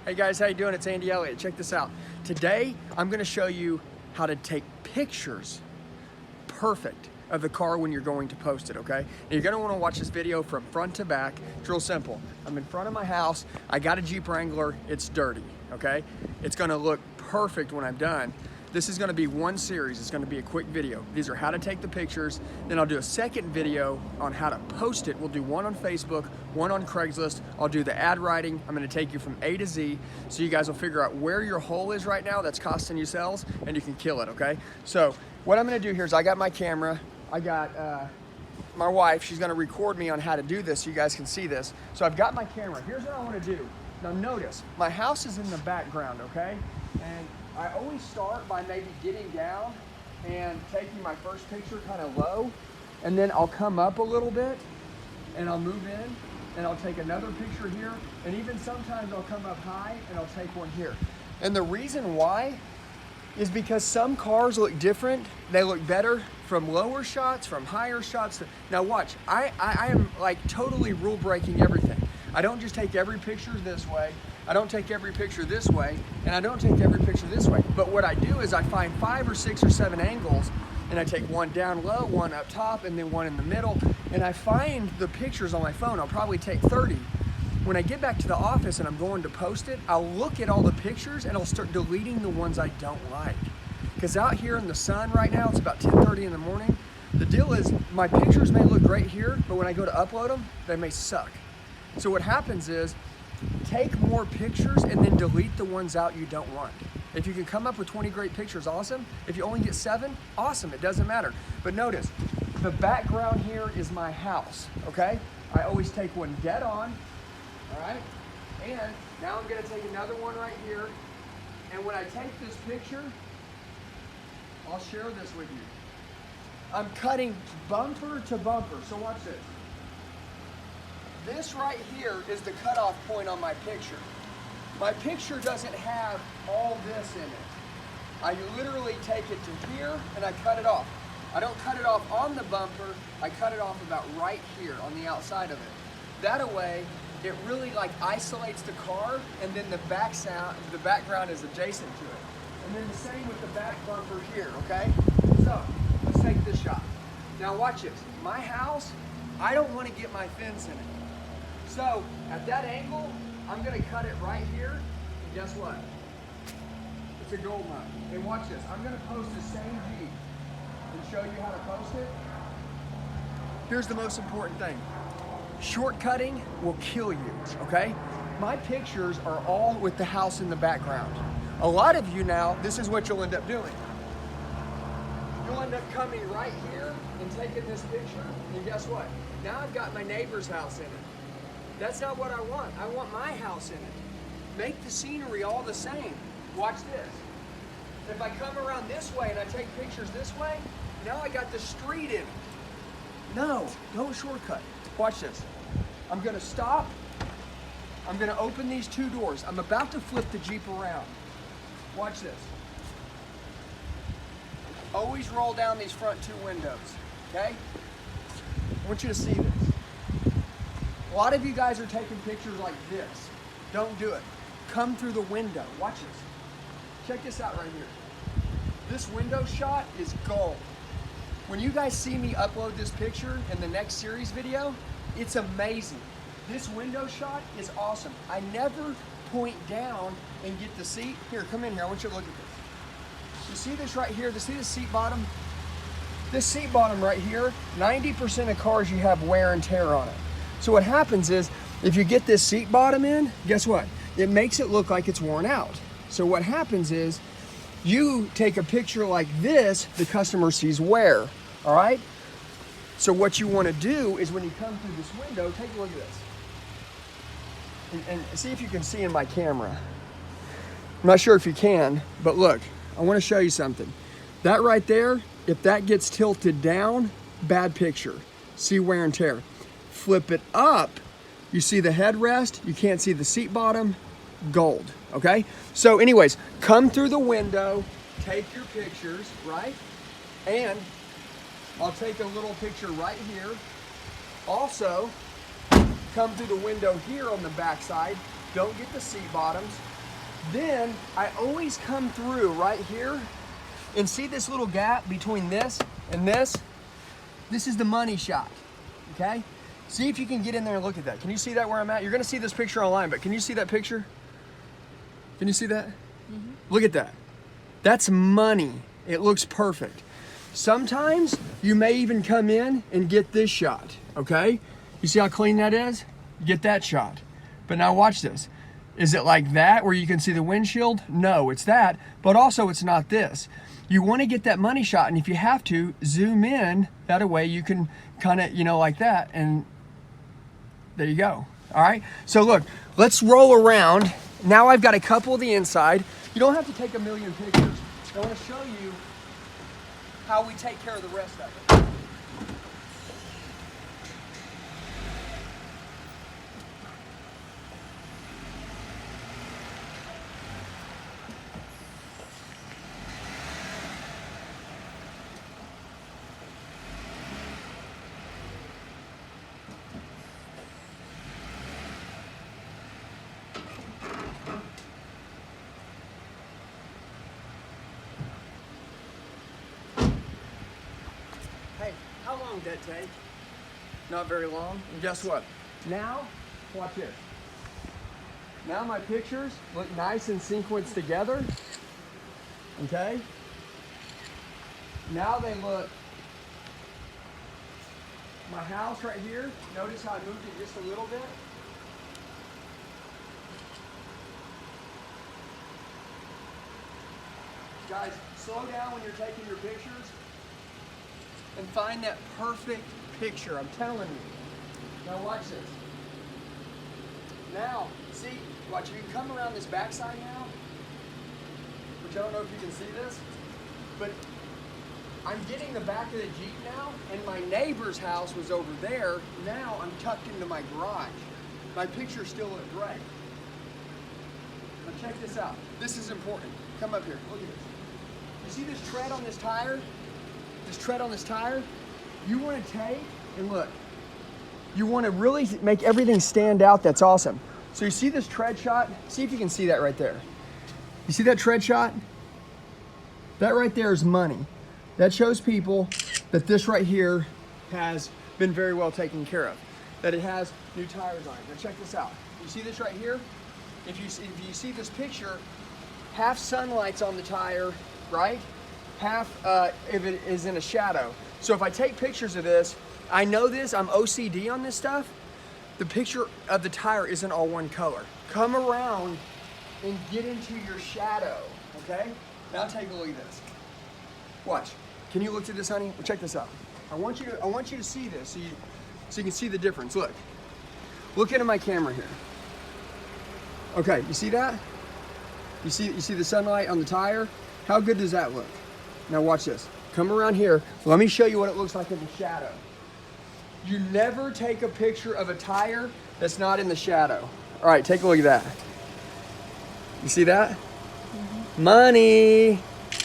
Hey guys, how you doing? It's Andy Elliott. Check this out. Today, I'm gonna show you how to take pictures perfect of the car when you're going to post it, okay? And you're gonna wanna watch this video from front to back. It's real simple. I'm in front of my house. I got a Jeep Wrangler. It's dirty, okay? It's gonna look perfect when I'm done. This is gonna be one series. It's gonna be a quick video. These are how to take the pictures. Then I'll do a second video on how to post it. We'll do one on Facebook, one on Craigslist. I'll do the ad writing. I'm gonna take you from A to Z so you guys will figure out where your hole is right now that's costing you sales and you can kill it, okay? So what I'm gonna do here is I got my camera. I got my wife. She's gonna record me on how to do this so you guys can see this. So I've got my camera. Here's what I wanna do. Now notice, my house is in the background, okay? And I always start by maybe getting down and taking my first picture kind of low, and then I'll come up a little bit and I'll move in and I'll take another picture here, and even sometimes I'll come up high and I'll take one here. And the reason why is because some cars look different. They look better from lower shots, from higher shots. Now watch, I am like totally rule breaking everything. I don't just take every picture this way, I don't take every picture this way, and I don't take every picture this way. But what I do is I find 5 or 6 or 7 angles, and I take one down low, one up top, and then one in the middle, and I find the pictures on my phone. I'll probably take 30. When I get back to the office and I'm going to post it, I'll look at all the pictures and I'll start deleting the ones I don't like. Because out here in the sun right now, it's about 10:30 in the morning. The deal is my pictures may look great here, but when I go to upload them, they may suck. So what happens is, take more pictures and then delete the ones out you don't want. If you can come up with 20 great pictures, awesome. If you only get 7, awesome, it doesn't matter. But notice, the background here is my house, okay? I always take one dead on, all right? And now I'm gonna take another one right here. And when I take this picture, I'll share this with you. I'm cutting bumper to bumper, so watch this. This right here is the cutoff point on my picture. My picture doesn't have all this in it. I literally take it to here and I cut it off. I don't cut it off on the bumper, I cut it off about right here on the outside of it. That way, it really like isolates the car, and then the background is adjacent to it. And then the same with the back bumper here, okay? So, let's take this shot. Now watch this. My house, I don't want to get my fence in it. So, at that angle, I'm gonna cut it right here, and guess what? It's a gold mine. And watch this, I'm gonna post the same Jeep and show you how to post it. Here's the most important thing. Shortcutting will kill you, okay? My pictures are all with the house in the background. A lot of you now, this is what you'll end up doing. You'll end up coming right here and taking this picture, and guess what? Now I've got my neighbor's house in it. That's not what I want. I want my house in it. Make the scenery all the same. Watch this. If I come around this way and I take pictures this way, now I got the street in it. No, don't shortcut. Watch this. I'm gonna stop. I'm gonna open these 2 doors. I'm about to flip the Jeep around. Watch this. Always roll down these front 2 windows, okay? I want you to see this. A lot of you guys are taking pictures like this. Don't do it. Come through the window. Watch this. Check this out right here. This window shot is gold. When you guys see me upload this picture in the next series video, it's amazing. This window shot is awesome. I never point down and get the seat. Here, come in here. I want you to look at this. You see this right here? You see the seat bottom? This seat bottom right here, 90% of cars you have wear and tear on it. So what happens is, if you get this seat bottom in, guess what? It makes it look like it's worn out. So what happens is, you take a picture like this, the customer sees wear, all right? So what you wanna do is when you come through this window, take a look at this. And see if you can see in my camera. I'm not sure if you can, but look, I wanna show you something. That right there, if that gets tilted down, bad picture. See wear and tear. Flip it up, you see the headrest, you can't see the seat bottom, gold, okay? So anyways, come through the window, take your pictures, right? And I'll take a little picture right here. Also, come through the window here on the back side, Don't get the seat bottoms. Then I always come through right here and see this little gap between this and this. This is the money shot, okay? See if you can get in there and look at that. Can you see that where I'm at? You're gonna see this picture online, but can you see that picture? Can you see that? Mm-hmm. Look at that. That's money. It looks perfect. Sometimes you may even come in and get this shot, okay? You see how clean that is? You get that shot. But now watch this. Is it like that where you can see the windshield? No, it's that, but also it's not this. You want to get that money shot, and if you have to, zoom in. That way you can kind of, like that, and there you go. All right, so look, let's roll around. Now I've got a couple of the inside. You don't have to take a million pictures. I want to show you how we take care of the rest of it. Hey, how long did that take? Not very long. And guess what? Now, watch this. Now my pictures look nice and sequenced together. Okay? Now they look, my house right here, notice how I moved it just a little bit? Guys, slow down when you're taking your pictures and find that perfect picture, I'm telling you. Now watch this. Now, see, watch, you can come around this backside now, which I don't know if you can see this, but I'm getting the back of the Jeep now, and my neighbor's house was over there. Now I'm tucked into my garage. My pictures still look great. Now check this out. This is important. Come up here, look at this. You see this tread on this tire? This tread on this tire? You want to take, and look, you want to really make everything stand out. That's awesome. So you see this tread shot? See if you can see that right there. You see that tread shot? That right there is money. That shows people that this right here has been very well taken care of. That it has new tires on it. Now check this out. You see this right here? If you see this picture, half sunlight's on the tire, right? Half if it is in a shadow. So if I take pictures of this, I know this, I'm OCD on this stuff. The picture of the tire isn't all one color. Come around and get into your shadow, okay? Now take a look at this. Watch. Can you look at this, honey? Well, check this out. I want you to see this so you can see the difference. Look. Look into my camera here. Okay, you see that? You see the sunlight on the tire? How good does that look? Now watch this. Come around here. Let me show you what it looks like in the shadow. You never take a picture of a tire that's not in the shadow. All right, take a look at that. You see that? Mm-hmm. Money.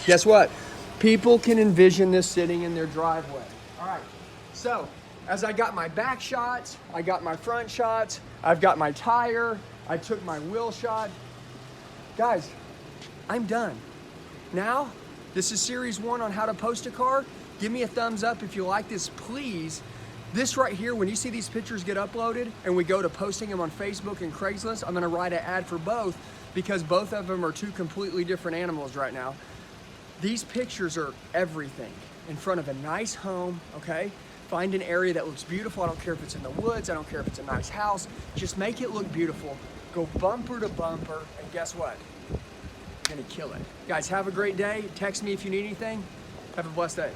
Guess what? People can envision this sitting in their driveway. All right, so as I got my back shots, I got my front shots, I've got my tire, I took my wheel shot. Guys, I'm done. Now, this is series 1 on how to post a car. Give me a thumbs up if you like this, please. This right here, when you see these pictures get uploaded and we go to posting them on Facebook and Craigslist, I'm gonna write an ad for both because both of them are two completely different animals right now. These pictures are everything. In front of a nice home, okay? Find an area that looks beautiful. I don't care if it's in the woods, I don't care if it's a nice house. Just make it look beautiful. Go bumper to bumper, and guess what? You're gonna kill it. Guys, have a great day. Text me if you need anything. Have a blessed day.